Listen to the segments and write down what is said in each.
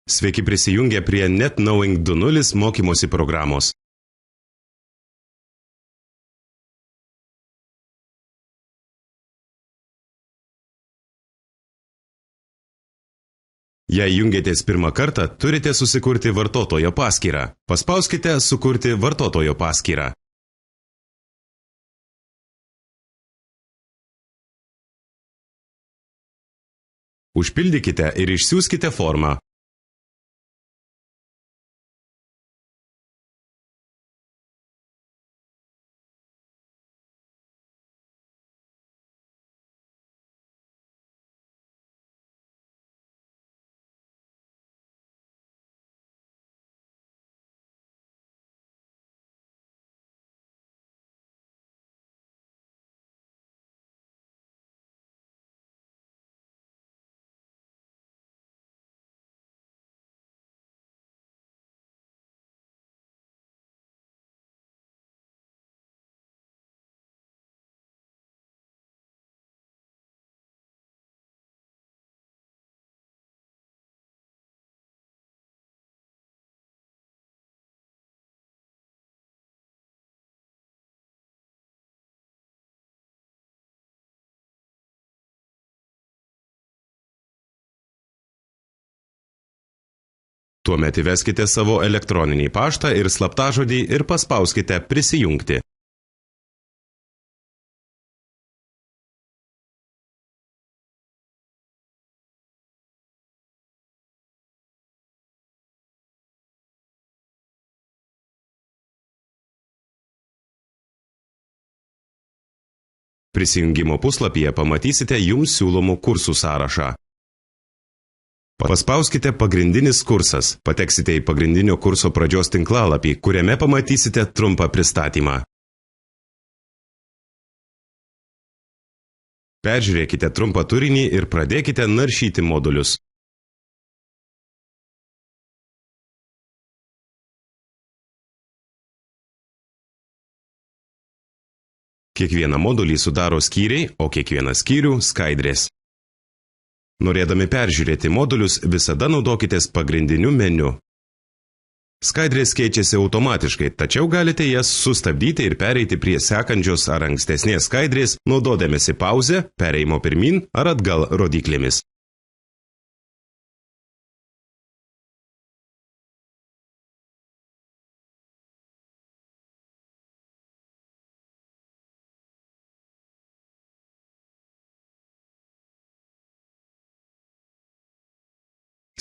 Sveiki prisijungę prie NetKnowing 2.0 mokymosi programos. Jei jungiatės pirmą kartą, turite susikurti vartotojo paskyrą. Paspauskite Sukurti vartotojo paskyrą. Užpildykite ir išsiųskite formą. Tuomet įveskite savo elektroninį paštą ir slaptažodį ir paspauskite Prisijungti. Prisijungimo puslapyje pamatysite jums siūlomų kursų sąrašą. Paspauskite Pagrindinis kursas, pateksite į pagrindinio kurso pradžios tinklalapį, kuriame pamatysite trumpą pristatymą. Peržiūrėkite trumpą turinį ir pradėkite naršyti modulius. Kiekvieną modulį sudaro skyriai, o kiekvieną skyrių skaidrės. Norėdami peržiūrėti modulius, visada naudokitės pagrindiniu meniu. Skaidrės keičiasi automatiškai, tačiau galite jas sustabdyti ir pereiti prie sekančios ar ankstesnės skaidrės, naudodamiesi pauzę, perėjimo pirmin ar atgal rodyklėmis.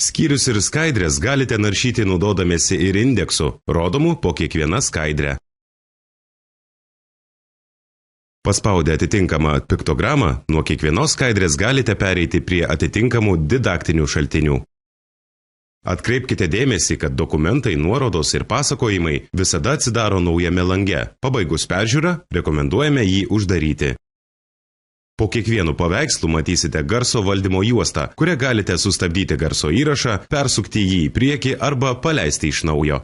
Skyrius ir skaidrės galite naršyti naudodamiesi ir indeksu, rodomų po kiekvieną skaidrę. Paspaudę atitinkamą piktogramą, nuo kiekvienos skaidrės galite pereiti prie atitinkamų didaktinių šaltinių. Atkreipkite dėmesį, kad dokumentai, nuorodos ir pasakojimai visada atsidaro naujame lange. Pabaigus peržiūrą, rekomenduojame jį uždaryti. Po kiekvienu paveikslu matysite garso valdymo juostą, kurią galite sustabdyti garso įrašą, persukti jį į priekį arba paleisti iš naujo.